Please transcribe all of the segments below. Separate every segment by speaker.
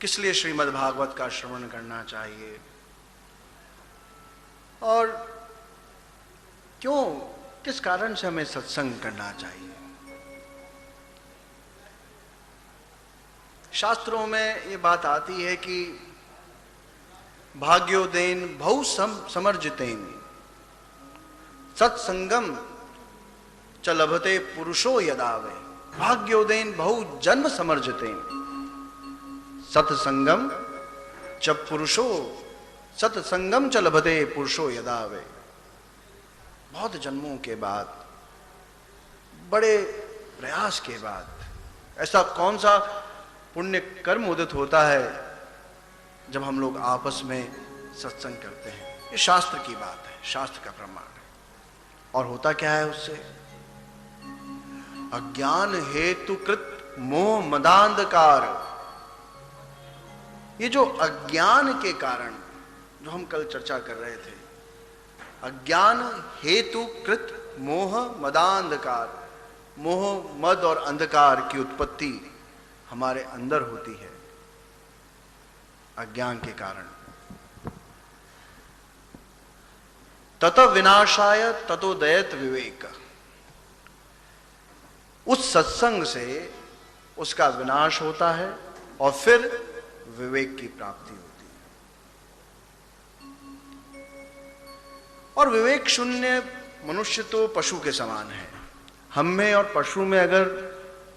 Speaker 1: किस लिए श्रीमद् भागवत का श्रवण करना चाहिए और क्यों, किस कारण से हमें सत्संग करना चाहिए। शास्त्रों में ये बात आती है कि भाग्योदेन बहु समर्जितेन सत्संगम च लभते पुरुषो यदावे। भाग्योदेन बहु जन्म समर्जितेन सत्संगम च पुरुषो सत्संगम च लभते पुरुषो यदावे। बहुत जन्मों के बाद, बड़े प्रयास के बाद ऐसा कौन सा पुण्य कर्म उदित होता है जब हम लोग आपस में सत्संग करते हैं। ये शास्त्र की बात है, शास्त्र का प्रमाण है। और होता क्या है उससे? अज्ञान हेतुकृत मोह मदांधकार। ये जो अज्ञान के कारण, जो हम कल चर्चा कर रहे थे, अज्ञान हेतुकृत मोह मदांधकार, मोह मद और अंधकार की उत्पत्ति हमारे अंदर होती है अज्ञान के कारण। तत विनाशाय ततोदयत विवेक। उस सत्संग से उसका विनाश होता है और फिर विवेक की प्राप्ति होती है। और विवेक शून्य मनुष्य तो पशु के समान है। हम में और पशु में अगर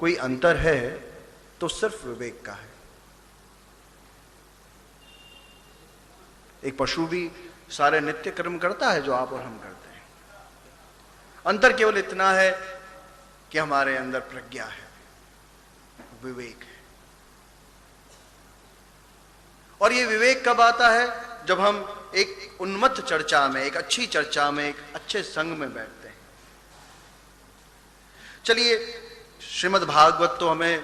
Speaker 1: कोई अंतर है तो सिर्फ विवेक का है। एक पशु भी सारे नित्य कर्म करता है जो आप और हम करते हैं। अंतर केवल इतना है कि हमारे अंदर प्रज्ञा है, विवेक है। और ये विवेक कब आता है? जब हम एक उन्मत्त चर्चा में, एक अच्छी चर्चा में, एक अच्छे संग में बैठते हैं। चलिए, श्रीमद् भागवत तो हमें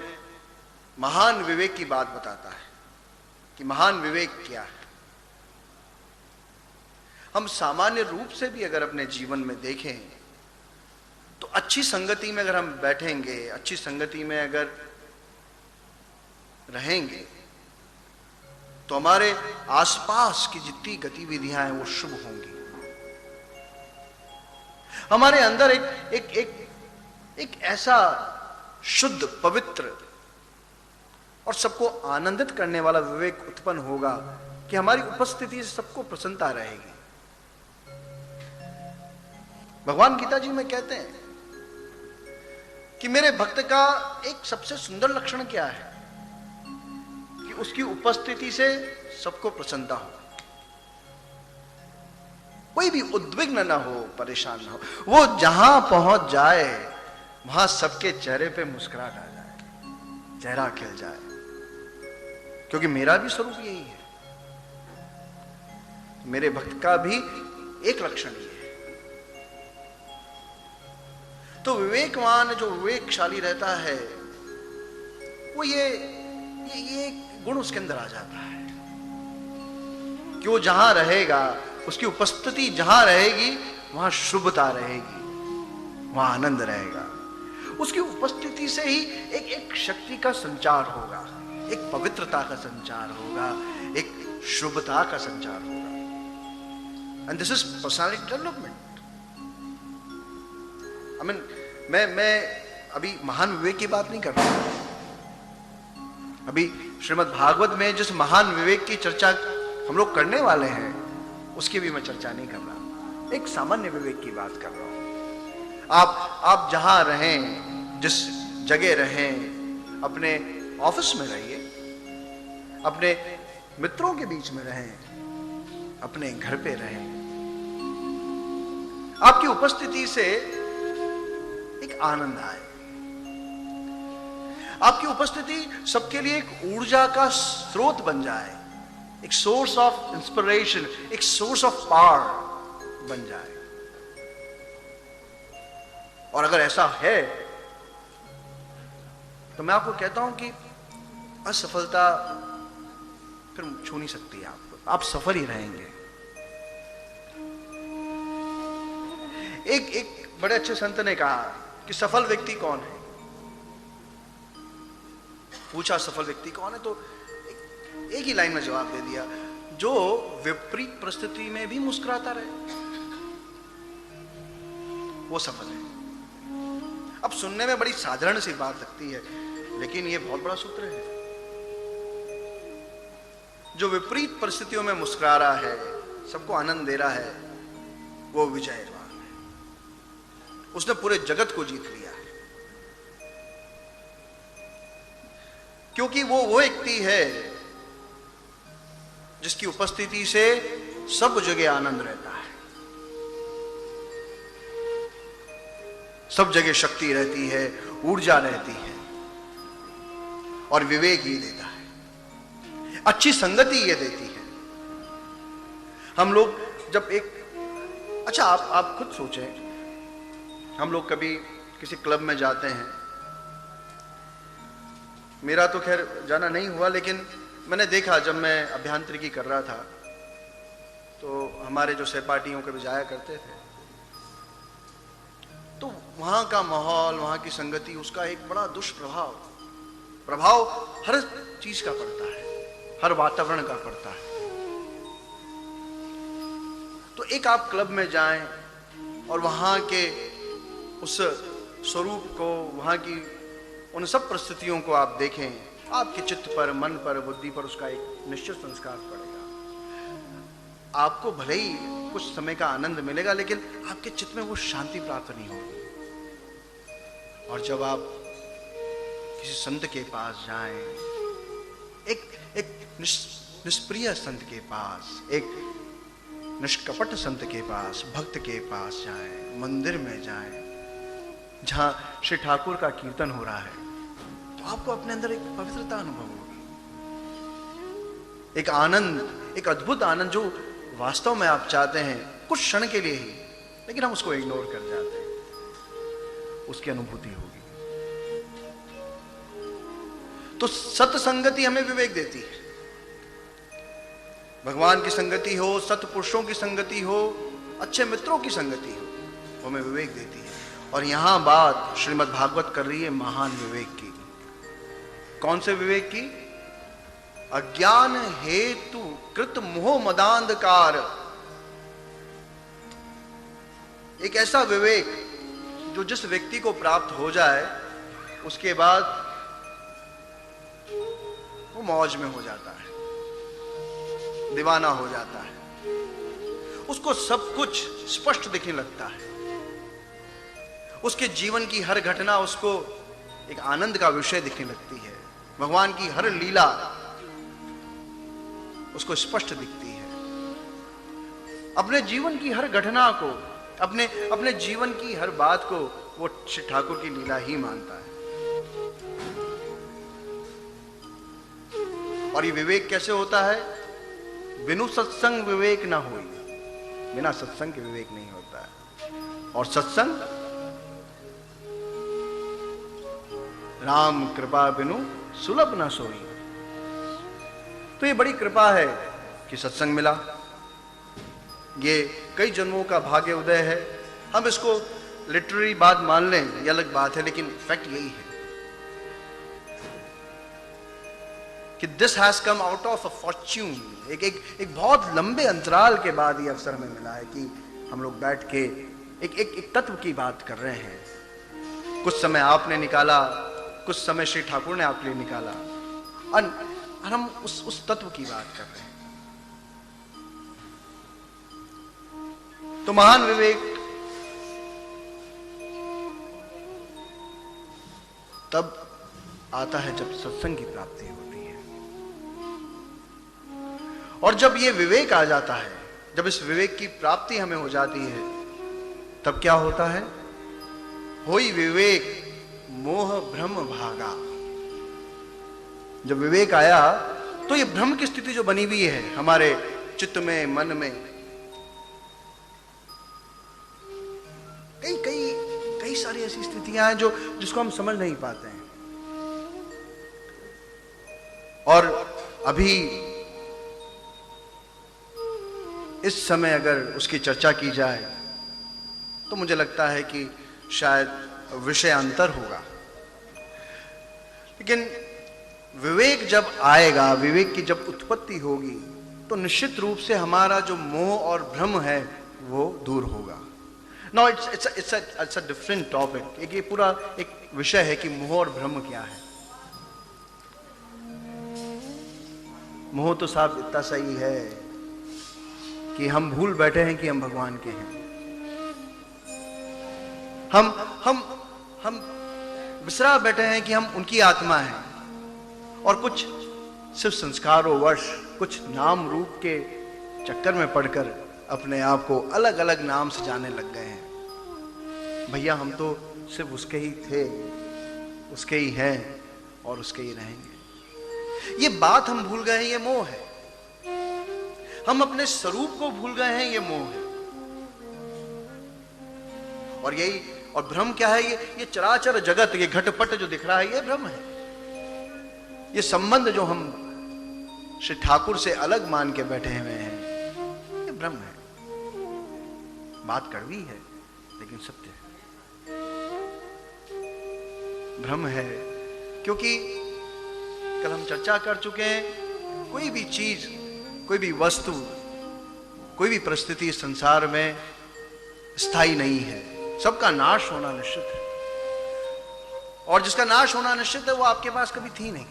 Speaker 1: महान विवेक की बात बताता है कि महान विवेक क्या है। हम सामान्य रूप से भी अगर अपने जीवन में देखें तो अच्छी संगति में अगर हम बैठेंगे, अच्छी संगति में अगर रहेंगे तो हमारे आसपास की जितनी गतिविधियां हैं वो शुभ होंगी। हमारे अंदर एक ऐसा शुद्ध, पवित्र और सबको आनंदित करने वाला विवेक उत्पन्न होगा कि हमारी उपस्थिति से सबको प्रसन्नता रहेगी। भगवान गीता जी में कहते हैं कि मेरे भक्त का एक सबसे सुंदर लक्षण क्या है कि उसकी उपस्थिति से सबको प्रसन्नता हो, कोई भी उद्विग्न ना हो, परेशान ना हो। वो जहां पहुंच जाए वहां सबके चेहरे पे मुस्कुराहट आ जाए, चेहरा खिल जाए, क्योंकि मेरा भी स्वरूप यही है। मेरे भक्त का भी एक लक्षण ही है। तो विवेकवान, जो विवेकशाली रहता है, वो ये गुण उसके अंदर आ जाता है कि वो जहां रहेगा, उसकी उपस्थिति जहां रहेगी वहां शुभता रहेगी, वहां आनंद रहेगा। उसकी उपस्थिति से ही एक शक्ति का संचार होगा, एक पवित्रता का संचार होगा, एक शुभता का संचार होगा। And this is personality development. I mean, मैं अभी महान विवेक की बात नहीं कर रहा। अभी श्रीमद् भागवत में जिस महान विवेक की चर्चा हम लोग करने वाले हैं उसकी भी मैं चर्चा नहीं कर रहा, एक सामान्य विवेक की बात कर रहा हूं। आप जहां रहें, जिस जगह रहें, अपने ऑफिस में रहिए, अपने मित्रों के बीच में रहें, अपने घर पे रहें, आपकी उपस्थिति से एक आनंद आए। आपकी उपस्थिति सबके लिए एक ऊर्जा का स्रोत बन जाए, एक सोर्स ऑफ इंस्पिरेशन, एक सोर्स ऑफ पावर बन जाए। और अगर ऐसा है तो मैं आपको कहता हूं कि असफलता फिर छू नहीं सकती आपको, आप सफल ही रहेंगे। एक बड़े अच्छे संत ने कहा कि सफल व्यक्ति कौन है। पूछा सफल व्यक्ति कौन है, तो एक ही लाइन में जवाब दे दिया, जो विपरीत परिस्थिति में भी मुस्कुराता रहे वो सफल है। अब सुनने में बड़ी साधारण सी बात लगती है, लेकिन ये बहुत बड़ा सूत्र है। जो विपरीत परिस्थितियों में मुस्कुरा रहा है, सबको आनंद दे रहा है, वो विजयवान है। उसने पूरे जगत को जीत लिया है, क्योंकि वो व्यक्ति है जिसकी उपस्थिति से सब जगह आनंद रहता है, सब जगह शक्ति रहती है, ऊर्जा रहती है, और विवेक ये देता है, अच्छी संगति ये देती है। हम लोग जब अच्छा आप खुद सोचें, हम लोग कभी किसी क्लब में जाते हैं, मेरा तो खैर जाना नहीं हुआ, लेकिन मैंने देखा जब मैं अभियांत्रिकी कर रहा था तो हमारे जो सहपाठियों के भी जाया करते थे, तो वहां का माहौल, वहां की संगति, उसका एक बड़ा दुष्प्रभाव हर चीज का पड़ता है, हर वातावरण का पड़ता है। तो एक आप क्लब में जाएं और वहां के उस स्वरूप को, वहां की उन सब परिस्थितियों को आप देखें, आपके चित्त पर, मन पर, बुद्धि पर उसका एक निश्चित संस्कार पड़ेगा। आपको भले ही कुछ समय का आनंद मिलेगा, लेकिन आपके चित्त में वो शांति प्राप्त नहीं होगी। और जब आप किसी संत के पास जाएं, एक निष्प्रिय संत के पास, एक निष्कपट संत के पास, भक्त के पास जाएं, मंदिर में जाएं जहां श्री ठाकुर का कीर्तन हो रहा है, तो आपको अपने अंदर एक पवित्रता अनुभव होगी, एक आनंद, एक अद्भुत आनंद जो वास्तव में आप चाहते हैं कुछ क्षण के लिए ही, लेकिन हम उसको इग्नोर कर जाते हैं, उसकी अनुभूति होगी। तो सत्संगति हमें विवेक देती है। भगवान की संगति हो, सत्पुरुषों की संगति हो, अच्छे मित्रों की संगति हो, वो हमें विवेक देती है। और यहां बात श्रीमद् भागवत कर रही है महान विवेक की। कौन से विवेक की? अज्ञान हेतु कृत मोह मदांधकार। एक ऐसा विवेक जो जिस व्यक्ति को प्राप्त हो जाए, उसके बाद वो मौज में हो जाता है, दीवाना हो जाता है, उसको सब कुछ स्पष्ट दिखने लगता है, उसके जीवन की हर घटना उसको एक आनंद का विषय दिखने लगती है, भगवान की हर लीला उसको स्पष्ट दिखती है, अपने जीवन की हर घटना को, अपने जीवन की हर बात को वो श्री ठाकुर की लीला ही मानता है। और ये विवेक कैसे होता है? बिनु सत्संग विवेक ना होई, बिना सत्संग के विवेक नहीं होता है। और सत्संग राम कृपा बिनु सुलभ ना सोई। तो ये बड़ी कृपा है कि सत्संग मिला, ये कई जन्मों का भाग्य उदय है। हम इसको लिटरेरी बात मान लें, ये अलग बात है, लेकिन फैक्ट यही है कि this has come out of a Fortune. एक बहुत लंबे अंतराल के बाद ये अवसर हमें मिला है कि हम लोग बैठ के एक तत्व की बात कर रहे हैं। कुछ समय आपने निकाला, कुछ समय श्री ठाकुर ने आपके लिए निकाला, और हम उस तत्व की बात कर रहे हैं। तो महान विवेक तब आता है जब सत्संग की प्राप्ति होती है। और जब ये विवेक आ जाता है, जब इस विवेक की प्राप्ति हमें हो जाती है, तब क्या होता है? होई विवेक मोह भ्रम भागा। जब विवेक आया तो ये भ्रम की स्थिति जो बनी हुई है हमारे चित्त में, मन में, कई सारी ऐसी स्थितियां हैं जिसको हम समझ नहीं पाते हैं। और अभी इस समय अगर उसकी चर्चा की जाए तो मुझे लगता है कि शायद विषय अंतर होगा। लेकिन विवेक जब आएगा, विवेक की जब उत्पत्ति होगी, तो निश्चित रूप से हमारा जो मोह और भ्रम है वो दूर होगा। Now it's a different topic. एक ये पूरा एक विषय है कि मोह और भ्रम क्या है। मोह तो साहब इतना सही है कि हम भूल बैठे हैं कि हम भगवान के हैं। हम विसरा बैठे हैं कि हम उनकी आत्मा हैं, और कुछ सिर्फ संस्कारों वश, कुछ नाम रूप के चक्कर में पड़कर अपने आप को अलग अलग नाम से जाने लग गए हैं। भैया हम तो सिर्फ उसके ही थे, उसके ही हैं और उसके ही रहेंगे। ये बात हम भूल गए हैं, ये मोह है। हम अपने स्वरूप को भूल गए हैं, ये मोह है। और यही, और भ्रम क्या है? ये चराचर जगत, ये घटपट जो दिख रहा है, ये भ्रम है। ये संबंध जो हम श्री ठाकुर से अलग मान के बैठे हुए हैं, ये भ्रम है। बात कड़वी है लेकिन सत्य है। भ्रम है क्योंकि कल हम चर्चा कर चुके हैं, कोई भी चीज, कोई भी वस्तु, कोई भी परिस्थिति संसार में स्थायी नहीं है। सबका नाश होना निश्चित है, और जिसका नाश होना निश्चित है वो आपके पास कभी थी नहीं।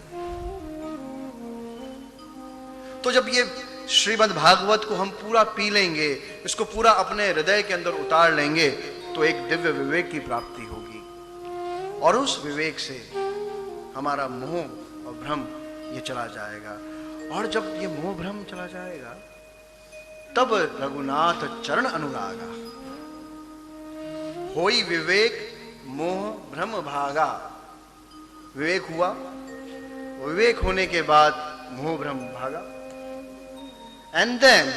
Speaker 1: तो जब ये श्रीमद् भागवत को हम पूरा पी लेंगे, इसको पूरा अपने हृदय के अंदर उतार लेंगे, तो एक दिव्य विवेक की प्राप्ति होगी, और उस विवेक से हमारा मोह और भ्रम ये चला जाएगा। और जब ये मोह भ्रम चला जाएगा, तब रघुनाथ चरण अनुरागा, होई विवेक मोह भ्रम भागा। विवेक हुआ, विवेक होने के बाद मोह भ्रम भागा, एंड देन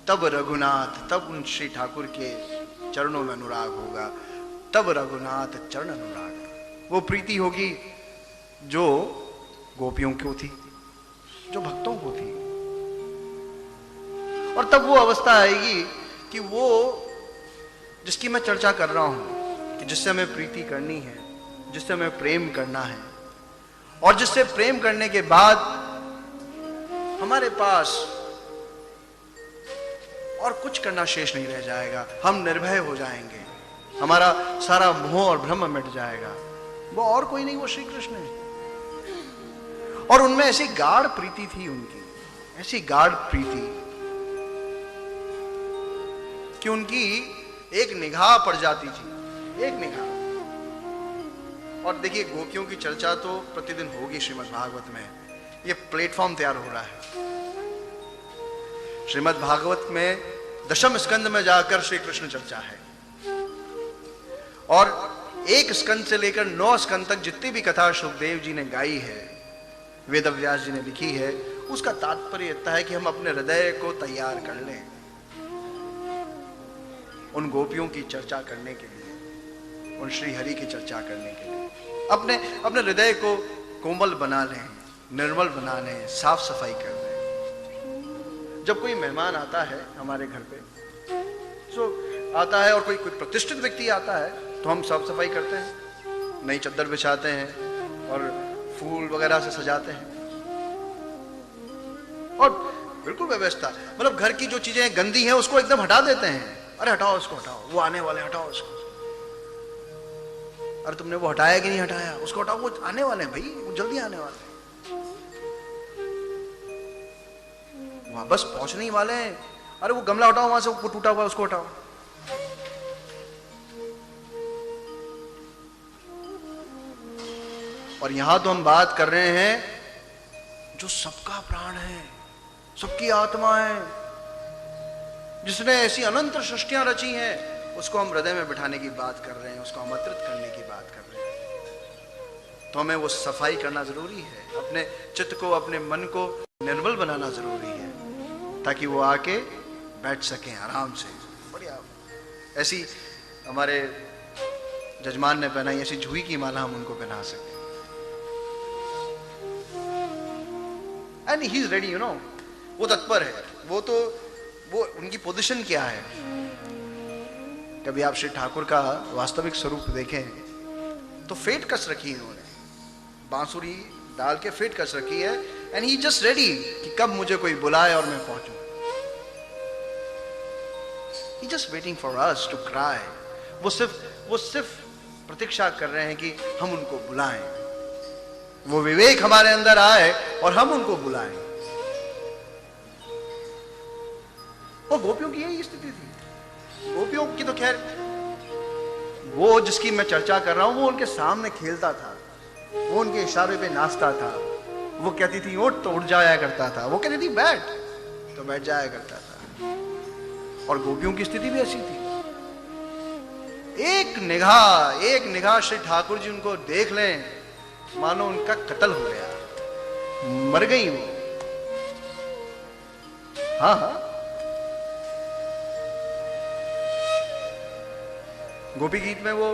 Speaker 1: तब रघुनाथ, तब उन श्री ठाकुर के चरणों में अनुराग होगा। तब रघुनाथ चरण अनुराग, वो प्रीति होगी जो गोपियों को थी, जो भक्तों को थी। और तब वो अवस्था आएगी कि वो जिसकी मैं चर्चा कर रहा हूं, कि जिससे हमें प्रीति करनी है, जिससे हमें प्रेम करना है, और जिससे प्रेम करने के बाद हमारे पास और कुछ करना शेष नहीं रह जाएगा। हम निर्भय हो जाएंगे, हमारा सारा मोह और भ्रम मिट जाएगा। वो और कोई नहीं, वो श्री कृष्ण है। और उनमें ऐसी गाढ़ प्रीति थी उनकी, ऐसी गाढ़ प्रीति कि उनकी एक निगाह पड़ जाती थी, एक निगाह। और देखिए, गोपियों की चर्चा तो प्रतिदिन होगी श्रीमद् भागवत में। ये प्लेटफॉर्म तैयार हो रहा है। श्रीमद् भागवत में दशम स्कंद में जाकर श्री कृष्ण चर्चा है, और एक स्कंद से लेकर 9 स्कंद तक जितनी भी कथा सुखदेव जी ने गाई है, वेदव्यास जी ने लिखी है, उसका तात्पर्य इतना है कि हम अपने हृदय को तैयार कर लें उन गोपियों की चर्चा करने के लिए, उन श्री हरि की चर्चा करने के लिए। अपने हृदय को कोमल बना लें, निर्मल बना लें, साफ सफाई कर लें। जब कोई मेहमान आता है हमारे घर पे, तो आता है, और कोई प्रतिष्ठित व्यक्ति आता है, तो हम साफ सफाई करते हैं, नई चद्दर बिछाते हैं और फूल वगैरह से सजाते हैं, और बिल्कुल व्यवस्था। मतलब घर की जो चीजें गंदी हैं उसको एकदम हटा देते हैं। अरे हटाओ उसको, हटाओ, वो आने वाले, हटाओ उसको। अरे तुमने वो हटाया कि नहीं हटाया? उसको हटाओ, वो आने वाले हैं भाई, वो जल्दी आने वाले हैं, वहां बस पहुंचने ही वाले हैं। अरे वो गमला हटाओ वहां से, वो टूटा हुआ उसको हटाओ। और यहां तो हम बात कर रहे हैं जो सबका प्राण है, सबकी आत्मा है, जिसने ऐसी अनंत सृष्टियां रची हैं, उसको हम हृदय में बिठाने की बात कर रहे हैं, उसको आमंत्रित करने की बात कर रहे हैं। तो हमें वो सफाई करना जरूरी है, अपने चित्त को, अपने मन को निर्मल बनाना जरूरी है, ताकि वो आके बैठ सकें आराम से। बढ़िया, ऐसी हमारे जजमान ने पहनाई, ऐसी जूही की माला हम उनको पहना सकें। एंड ही इज रेडी, वो तत्पर है। वो उनकी पोजीशन क्या है? कभी आप श्री ठाकुर का वास्तविक स्वरूप देखें तो फेट कस रखी है उन्होंने। बांसुरी डाल के फिट कर रखी है, एंड ही जस्ट रेडी कि कब मुझे कोई बुलाए और मैं पहुंचूं। He just waiting for us to cry. वो सिर्फ प्रतीक्षा कर रहे हैं कि हम उनको बुलाएं, वो विवेक हमारे अंदर आए और हम उनको बुलाएं। और गोपियों की यही स्थिति थी। गोपियों की तो खैर, वो जिसकी मैं चर्चा कर रहा हूं वो उनके सामने खेलता था, वो उनके इशारे पे नाचता था। वो कहती थी उठ तो उठ जाया करता था, वो कहती थी बैठ तो बैठ जाया करता था। और गोपियों की स्थिति भी ऐसी थी। एक निगाह श्री ठाकुर जी उनको देख लें, मानो उनका कत्ल हो गया, मर गई वो। हाँ, गोपी गीत में वो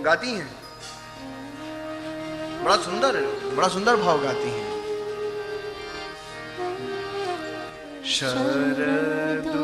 Speaker 1: गाती हैं, बड़ा सुंदर भाव गाती हैं। शरदुदास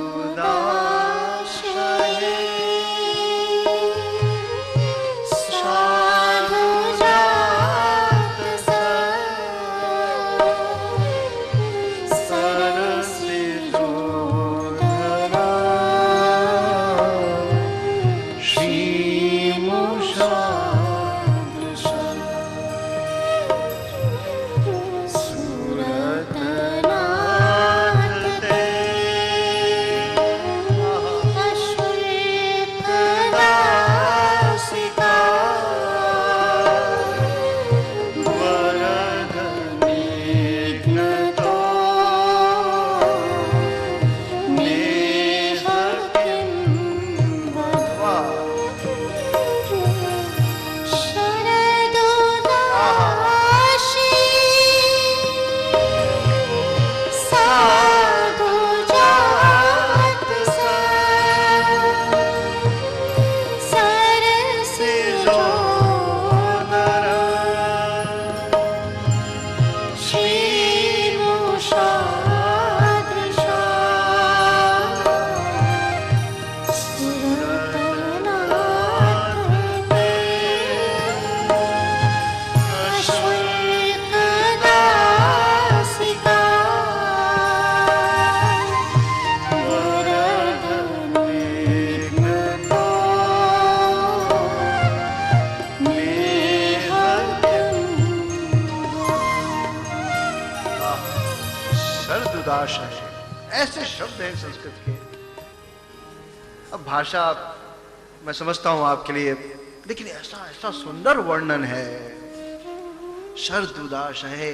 Speaker 1: ऐसे शब्द हैं संस्कृत के। अब भाषा मैं समझता हूं आपके लिए, लेकिन ऐसा सुंदर वर्णन है। शरदुदास है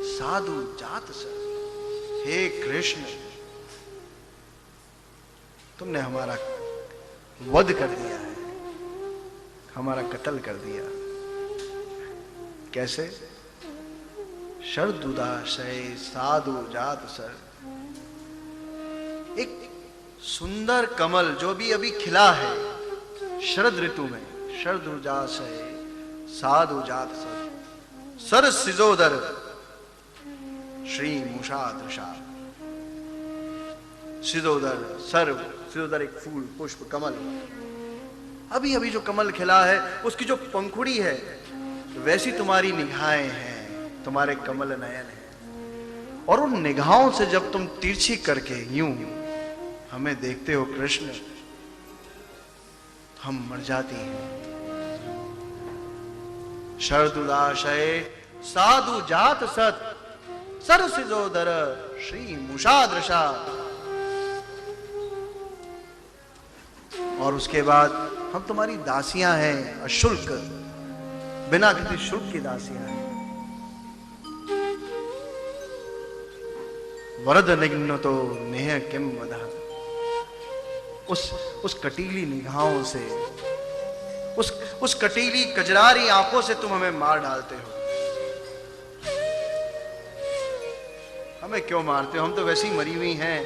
Speaker 1: साधु जात सर। हे कृष्ण, तुमने हमारा वध कर दिया है, हमारा कत्ल कर दिया। कैसे? शरदुदास है साधु जात सर। एक सुंदर कमल जो भी अभी खिला है शरद ऋतु में, शरदुदास है साधु जात सर। सर सिजोदर श्री मुषा दृशा। सिजोदर, सर सिजोदर एक फूल, पुष्प, कमल। अभी अभी जो कमल खिला है उसकी जो पंखुड़ी है वैसी तुम्हारी निगाहें हैं, तुम्हारे कमल नयन है। और उन निगाहों से जब तुम तिरछी करके यूं हमें देखते हो कृष्ण, हम मर जाती हैं। शरदुदाशय साधु जात सत सर सिजोदर श्री मुषादृशा। और उसके बाद हम तुम्हारी दासियां हैं, अशुल्क, बिना किसी शुल्क की दासियां हैं। वरद निघ्न तो नेह किम वधा। उस कटीली निगाहों से, उस कटीली कजरारी आंखों से तुम हमें मार डालते हो। हमें क्यों मारते हो? हम तो वैसी मरी हुई हैं,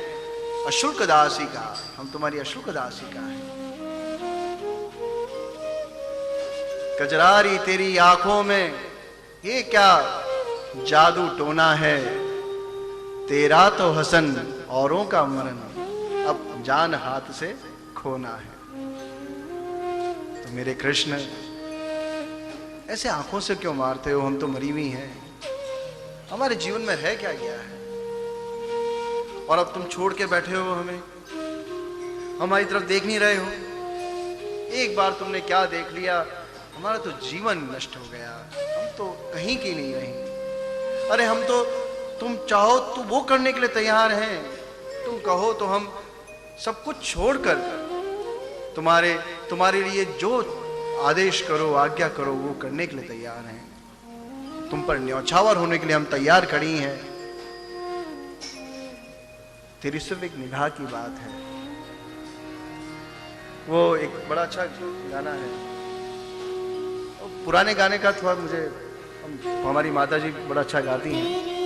Speaker 1: अशुल्क दासी का। हम तुम्हारी अशुल्क दासी का है। कजरारी तेरी आंखों में ये क्या जादू टोना है? तेरा तो हसन औरों का मरण, अब जान हाथ से खोना है। तो मेरे कृष्ण, ऐसे आंखों से क्यों मारते हो? हम तो मरी हुई हैं, हमारे जीवन में रह क्या गया है? और अब तुम छोड़ के बैठे हो हमें, हमारी तरफ देख नहीं रहे हो। एक बार तुमने क्या देख लिया, हमारा तो जीवन नष्ट हो गया, हम तो कहीं की नहीं रही। अरे हम तो, तुम चाहो तो वो करने के लिए तैयार हैं, तुम कहो तो हम सब कुछ छोड़कर तुम्हारे लिए जो आदेश करो, आज्ञा करो, वो करने के लिए तैयार हैं। तुम पर न्यौछावर होने के लिए हम तैयार खड़ी हैं। तेरी सिर्फ एक निगाह की बात है। वो एक बड़ा अच्छा गाना है, पुराने गाने का थोड़ा मुझे, हमारी माता जी बड़ा अच्छा गाती हैं।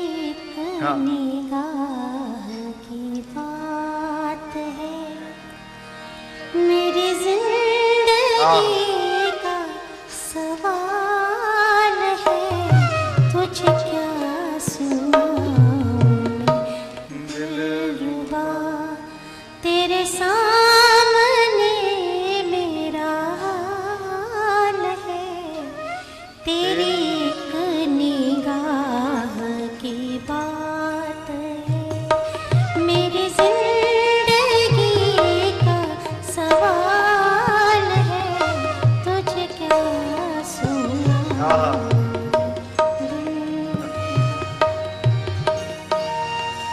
Speaker 1: हाँ,
Speaker 2: की बात है, मेरी जिंदगी का सवाल है, तुझे क्या सुनाऊं दिलरुबा, तेरे सामने मेरा हाल है, तेरी एक निगाह की बात है, मेरी जिंदगी का सवाल है, तुझे क्या सुनाऊं।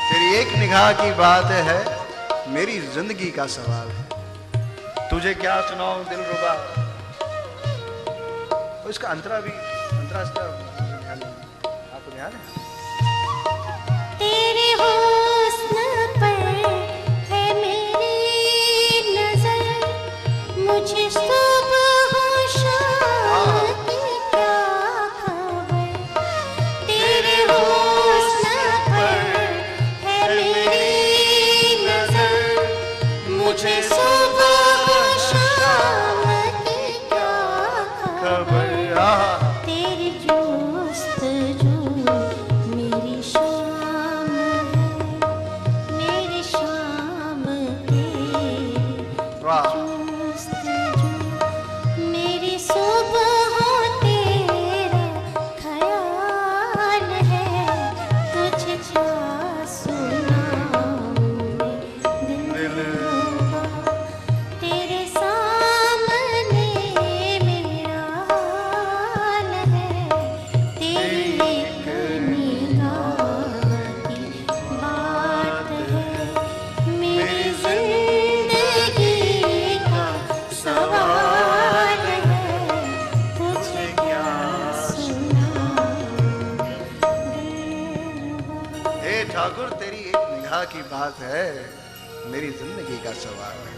Speaker 1: तेरी एक निगाह की बात है, मेरी जिंदगी का सवाल है, तुझे क्या सुनाऊं दिलरुबा। तो इसका अंतरा भी, अंतरा इसका ध्यान है, आपको ध्यान है?
Speaker 2: तेरे हुस्न पर है मेरी नजर, मुझे सुबह हो शाम की क्या खबर, तेरे हुस्न पर है मेरी नजर, मुझे सुबह हो शाम की क्या खबर, तेरी जुस्तजू मेरी शाम है, मेरी शाम तेरी
Speaker 1: वाह,
Speaker 2: जुस्तजू, मेरी सुबह हो तेरा ख्याल है, तुझे क्या सुनाऊं दिलरुबा, तेरे सामने मेरा हाल है, तेरी एक निगाह की बात है, मेरी जिंदगी का सवाल है, तुझे क्या सुनाऊं दिलरुबा।
Speaker 1: हे ठाकुर, तेरी एक निगाह की बात है, मेरी जिंदगी का सवाल है।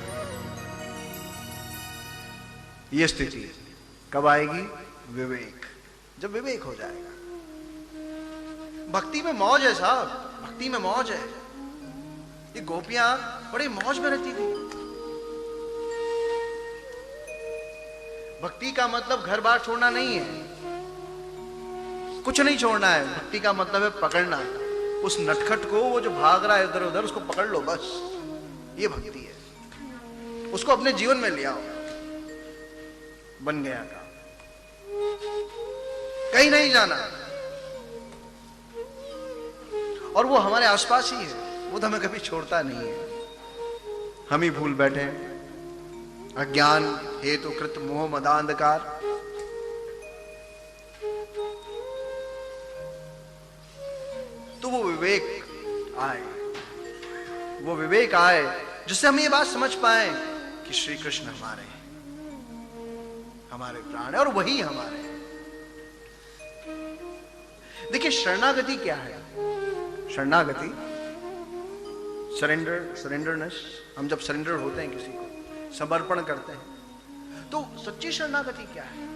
Speaker 1: ये स्थिति कब आएगी? विवेक, जब विवेक हो जाएगा। भक्ति में मौज है साहब, भक्ति में मौज है। ये गोपियां बड़े मौज में रहती थी। भक्ति का मतलब घर बार छोड़ना नहीं है, कुछ नहीं छोड़ना है। भक्ति का मतलब है पकड़ना, उस नटखट को, वो जो भाग रहा है इधर उधर, उसको पकड़ लो बस, ये भक्ति है। उसको अपने जीवन में ले आओ, बन गया काम, कहीं नहीं जाना। और वो हमारे आसपास ही है, वो तो हमें कभी छोड़ता नहीं है। हम ही भूल बैठे हैं, अज्ञान हेतु कृत मोह मदांधकार। तो वो विवेक आए, वो विवेक आए जिससे हम ये बात समझ पाए कि श्री कृष्ण हमारे हैं, हमारे प्राण है और वही हमारे हैं। देखिए शरणागति क्या है? शरणागति, सरेंडर, सरेंडरनेस। हम जब सरेंडर होते हैं, किसी को समर्पण करते हैं, तो सच्ची शरणागति क्या है?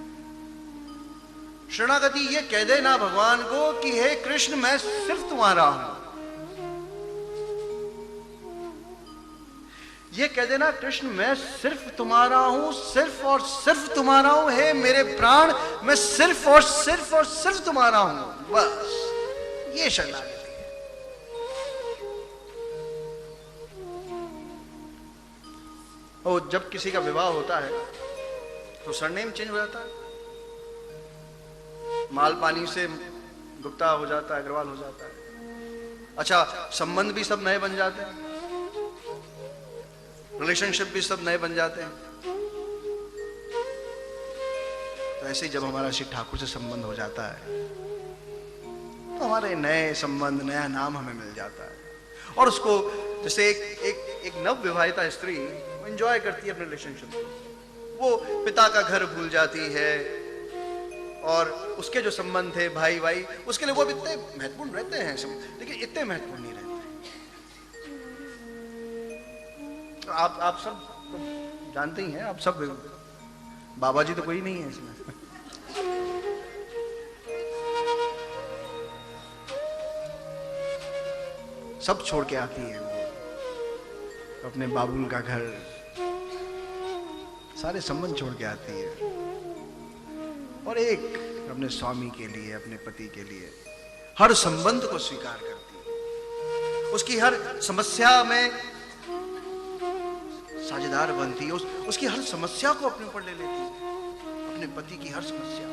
Speaker 1: शरणागति ये कह देना भगवान को कि हे कृष्ण, मैं सिर्फ तुम्हारा हूं। ये कह देना कृष्ण, मैं सिर्फ तुम्हारा हूं, सिर्फ और सिर्फ तुम्हारा हूं। हे मेरे प्राण, मैं सिर्फ और सिर्फ और सिर्फ तुम्हारा हूं। बस ये शरणागति है। और जब किसी का विवाह होता है तो सरनेम चेंज हो जाता है। माल पानी से गुप्ता हो जाता है, अग्रवाल हो जाता है। अच्छा, संबंध भी सब नए बन जाते हैं, रिलेशनशिप भी सब नए बन जाते हैं। तो ऐसे ही जब हमारा श्री ठाकुर से संबंध हो जाता है तो हमारे नए संबंध, नया नाम हमें मिल जाता है। और उसको जैसे एक नव विवाहिता स्त्री एंजॉय करती है अपने रिलेशनशिप को, वो पिता का घर भूल जाती है और उसके जो संबंध थे भाई भाई, उसके लिए वो इतने महत्वपूर्ण रहते हैं लेकिन इतने महत्वपूर्ण नहीं रहते। तो आप सब तो जानते ही हैं, आप सब, बाबा जी तो कोई नहीं है इसमें। सब छोड़ के आती है वो, अपने बाबुल का घर, सारे संबंध छोड़ के आती है और एक अपने स्वामी के लिए, अपने पति के लिए हर संबंध को स्वीकार करती है। उसकी हर समस्या में साझेदार बनती है, उसकी हर समस्या को अपने ऊपर ले लेती है, अपने पति की हर समस्या,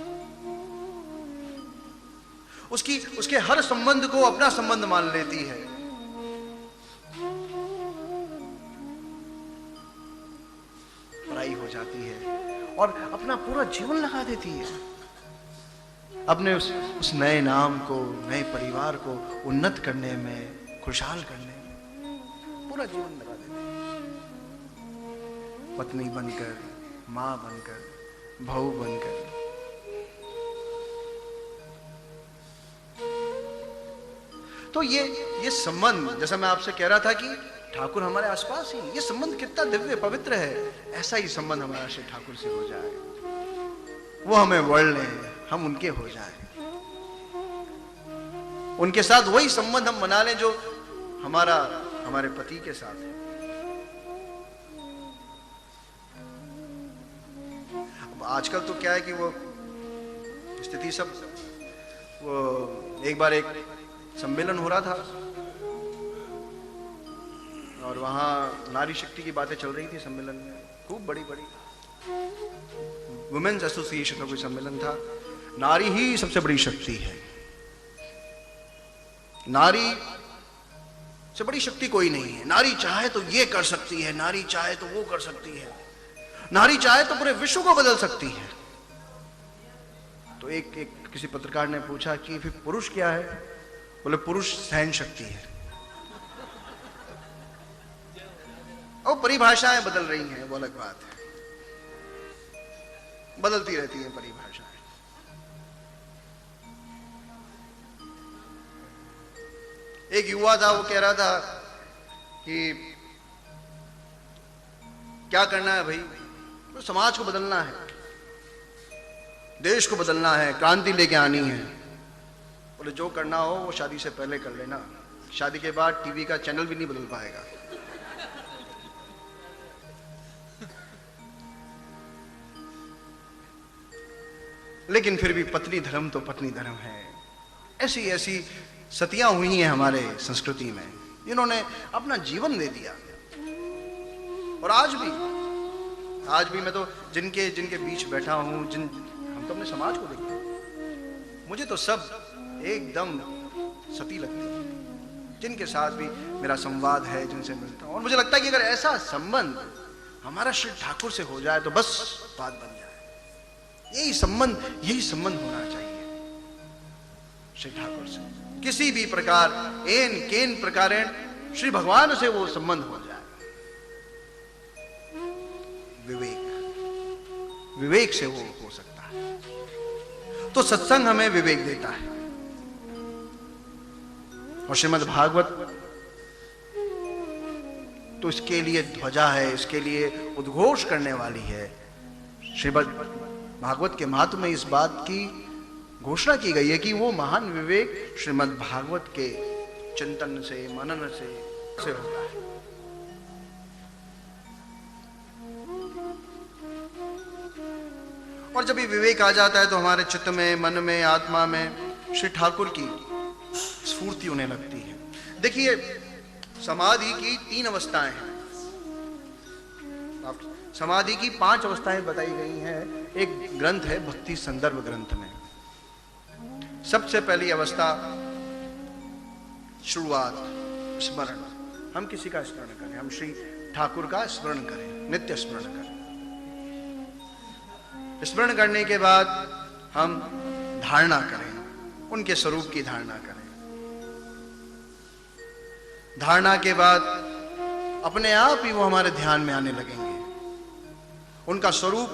Speaker 1: उसके हर संबंध को अपना संबंध मान लेती है। पराई हो जाती है और अपना पूरा जीवन लगा देती है अपने उस नए नाम को, नए परिवार को उन्नत करने में, खुशहाल करने में पूरा जीवन लगा देती है। पत्नी बनकर, मां बनकर, बहू बनकर। तो ये संबंध, जैसा मैं आपसे कह रहा था कि ठाकुर हमारे आसपास ही, ये संबंध कितना दिव्य पवित्र है। ऐसा ही संबंध हमारा श्री ठाकुर से हो जाए, वो हमें वर्ण लें, हम उनके हो जाए, उनके साथ वही संबंध हम बना लें जो हमारे पति के साथ है। अब आजकल तो क्या है कि वो स्थिति सब, वो एक बार एक सम्मेलन हो रहा था और वहां नारी शक्ति की बातें चल रही थी सम्मेलन में, खूब बड़ी वुमेन्स एसोसिएशन का कोई सम्मेलन था। नारी ही सबसे बड़ी शक्ति है, नारी से बड़ी शक्ति कोई नहीं है। नारी चाहे तो ये कर सकती है, नारी चाहे तो वो कर सकती है, नारी चाहे तो पूरे विश्व को बदल सकती है। तो एक किसी पत्रकार ने पूछा कि फिर पुरुष क्या है? बोले पुरुष सहन शक्ति है। और परिभाषाएं बदल रही हैं, वो अलग बात है, बदलती रहती हैं परिभाषाएं। एक युवा था, वो कह रहा था कि क्या करना है भाई, तो समाज को बदलना है, देश को बदलना है, क्रांति लेके आनी है। बोले जो करना हो वो शादी से पहले कर लेना, शादी के बाद टीवी का चैनल भी नहीं बदल पाएगा। लेकिन फिर भी पत्नी धर्म तो पत्नी धर्म है। ऐसी ऐसी सतियां हुई हैं हमारे संस्कृति में, जिन्होंने अपना जीवन दे दिया। और आज भी मैं तो जिनके बीच बैठा हूं, हम तो अपने समाज को देखते हैं, मुझे तो सब एकदम सती लगती है, जिनके साथ भी मेरा संवाद है, जिनसे मिलता हूं। और मुझे लगता है कि अगर ऐसा संबंध हमारा श्री ठाकुर से हो जाए तो बस बात बन जाए। यही संबंध होना चाहिए श्री ठाकुर से। किसी भी प्रकार एन केन प्रकारेण श्री भगवान से वो संबंध हो जाए। विवेक से वो हो सकता है। तो सत्संग हमें विवेक देता है। और श्रीमद् भागवत तो इसके लिए ध्वजा है, इसके लिए उद्घोष करने वाली है। श्रीमद् भागवत के महत्व में इस बात की घोषणा की गई है कि वो महान विवेक श्रीमद् भागवत के चिंतन से, मनन से होता है। और जब ये विवेक आ जाता है तो हमारे चित्त में, मन में, आत्मा में श्री ठाकुर की स्फूर्ति होने लगती है। देखिए, समाधि की 3 अवस्थाएं हैं। समाधि की 5 अवस्थाएं बताई गई हैं एक ग्रंथ है, भक्ति संदर्भ ग्रंथ में। सबसे पहली अवस्था शुरुआत स्मरण। हम किसी का स्मरण करें, हम श्री ठाकुर का स्मरण करें, नित्य स्मरण करें। स्मरण करने के बाद हम धारणा करें, उनके स्वरूप की धारणा करें। धारणा के बाद अपने आप ही वो हमारे ध्यान में आने लगेंगे। उनका स्वरूप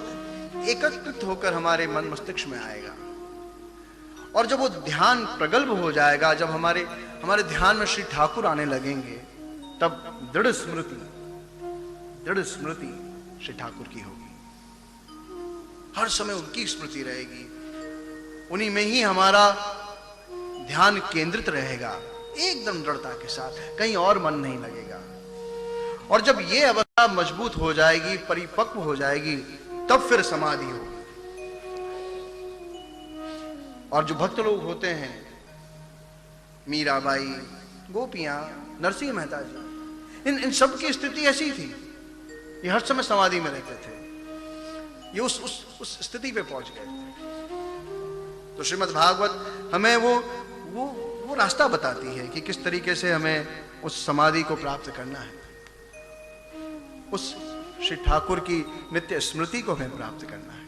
Speaker 1: एकत्रित होकर हमारे मन मस्तिष्क में आएगा। और जब वो ध्यान प्रगल्भ हो जाएगा, जब हमारे ध्यान में श्री ठाकुर आने लगेंगे, तब दृढ़ स्मृति श्री ठाकुर की होगी। हर समय उनकी स्मृति रहेगी, उन्हीं में ही हमारा ध्यान केंद्रित रहेगा, एकदम दृढ़ता के साथ, कहीं और मन नहीं लगेगा। और जब ये अवस्था मजबूत हो जाएगी, परिपक्व हो जाएगी, तब फिर समाधि होगी। और जो भक्त लोग होते हैं, मीराबाई, गोपियां, नरसिंह मेहता जी, इन सब की स्थिति ऐसी थी, ये हर समय समाधि में रहते थे, ये उस स्थिति पे पहुंच गए थे। तो श्रीमद् भागवत हमें वो रास्ता बताती है कि किस तरीके से हमें उस समाधि को प्राप्त करना है, उस श्री ठाकुर की नित्य स्मृति को हमें प्राप्त करना है।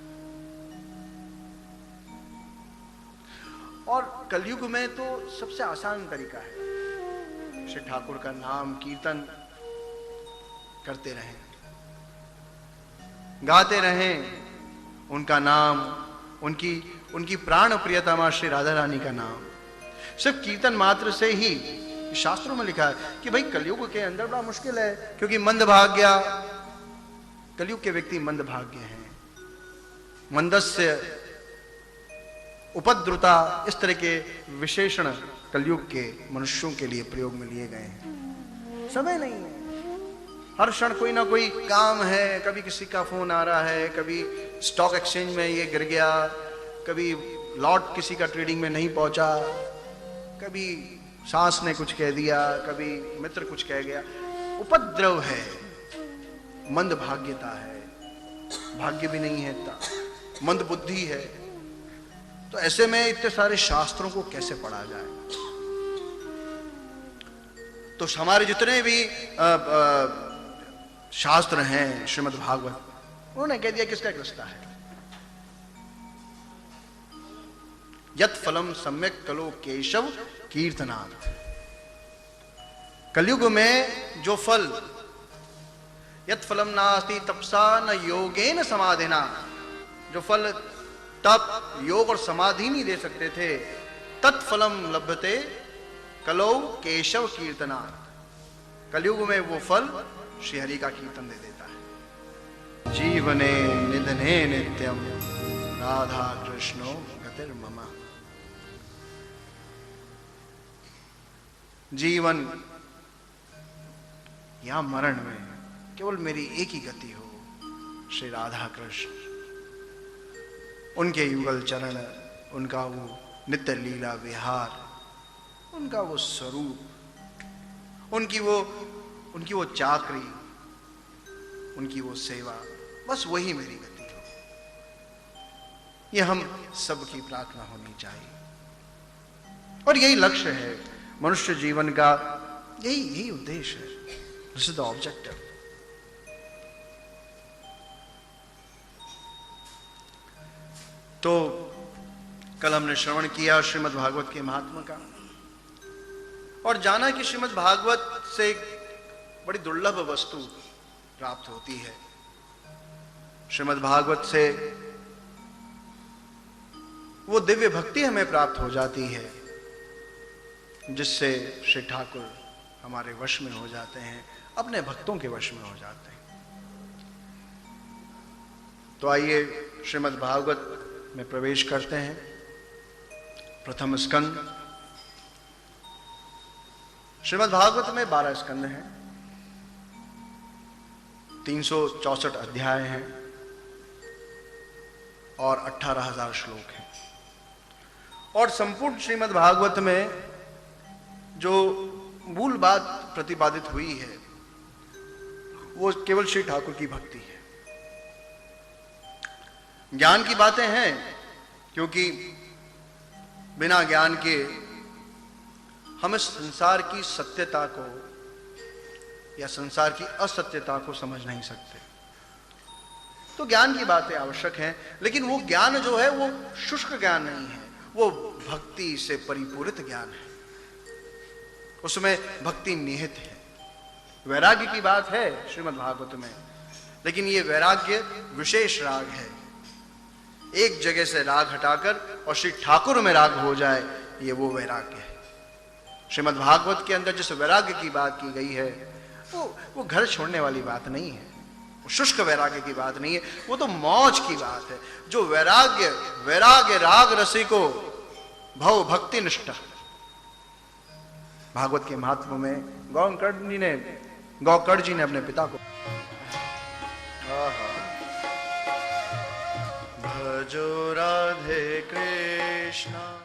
Speaker 1: और कलयुग में तो सबसे आसान तरीका है, श्री ठाकुर का नाम कीर्तन करते रहें, गाते रहें उनका नाम, उनकी प्राण प्रियतमा श्री राधा रानी का नाम। सिर्फ कीर्तन मात्र से ही, शास्त्रों में लिखा है कि भाई कलयुग के अंदर बड़ा मुश्किल है, क्योंकि मंदभाग्य, कलयुग के व्यक्ति मंदभाग्य हैं, मंदस्य, उपद्रुता, इस तरह के विशेषण कलयुग के मनुष्यों के लिए प्रयोग में लिए गए हैं। समय नहीं है, हर क्षण कोई ना कोई काम है, कभी किसी का फोन आ रहा है, कभी स्टॉक एक्सचेंज में ये गिर गया, कभी लॉट किसी का ट्रेडिंग में नहीं पहुंचा, कभी सास ने कुछ कह दिया, कभी मित्र कुछ कह गया। उपद्रव है, मंद भाग्यता है, भाग्य भी नहीं है इतना, मंद बुद्धि है। तो ऐसे में इतने सारे शास्त्रों को कैसे पढ़ा जाए? तो हमारे जितने भी शास्त्र हैं, श्रीमद् भागवत, उन्होंने कह दिया किसका रास्ता है। यत् फलम सम्यक कलो केशव कीर्तनात्। कलयुग में जो फल, यत् फलम नास्ति तपसा न योगेन समाधिना, जो फल तप, योग और समाधि नहीं दे सकते थे, तत्फलम लभते कलो केशव कीर्तनात्। कलयुग में वो फल श्री हरि का कीर्तन दे देता है। जीवने निधने नित्यम राधा कृष्णो गतिर्मम। जीवन या मरण में केवल मेरी एक ही गति हो, श्री राधा कृष्ण, उनके युगल चरण, उनका वो नित्य लीला विहार, उनका वो स्वरूप, उनकी वो चाकरी, उनकी वो सेवा, बस वही मेरी गति हो। ये हम सबकी प्रार्थना होनी चाहिए। और यही लक्ष्य है मनुष्य जीवन का, यही उद्देश्य है। This is the objective. तो कल हमने श्रवण किया श्रीमद् भागवत के महात्मा का, और जाना कि श्रीमद् भागवत से एक बड़ी दुर्लभ वस्तु प्राप्त होती है। श्रीमद् भागवत से वो दिव्य भक्ति हमें प्राप्त हो जाती है, जिससे श्री ठाकुर हमारे वश में हो जाते हैं, अपने भक्तों के वश में हो जाते हैं। तो आइए श्रीमद् भागवत में प्रवेश करते हैं। प्रथम स्कंद। श्रीमद् भागवत में 12 स्कंद हैं, 364 अध्याय हैं और 18,000 श्लोक हैं। और संपूर्ण श्रीमद् भागवत में जो मूल बात प्रतिपादित हुई है, वो केवल श्री ठाकुर की भक्ति है। ज्ञान की बातें हैं, क्योंकि बिना ज्ञान के हम इस संसार की सत्यता को या संसार की असत्यता को समझ नहीं सकते। तो ज्ञान की बातें आवश्यक हैं, लेकिन वो ज्ञान जो है वो शुष्क ज्ञान नहीं है, वो भक्ति से परिपूरित ज्ञान है, उसमें भक्ति निहित है। वैराग्य की बात है श्रीमद् भागवत में, लेकिन ये वैराग्य विशेष राग है। एक जगह से राग हटाकर और श्री ठाकुर में राग हो जाए, ये वो वैराग्य है। श्रीमद् भागवत के अंदर जिस वैराग्य की बात की गई है वो घर छोड़ने वाली बात नहीं है, वो शुष्क वैराग्य की बात नहीं है, वो तो मौज की बात है। जो वैराग्य राग रसिको भव भक्ति निष्ठा। भागवत के महत्व में गौकर्ण जी ने अपने पिता को भजो राधे कृष्णा।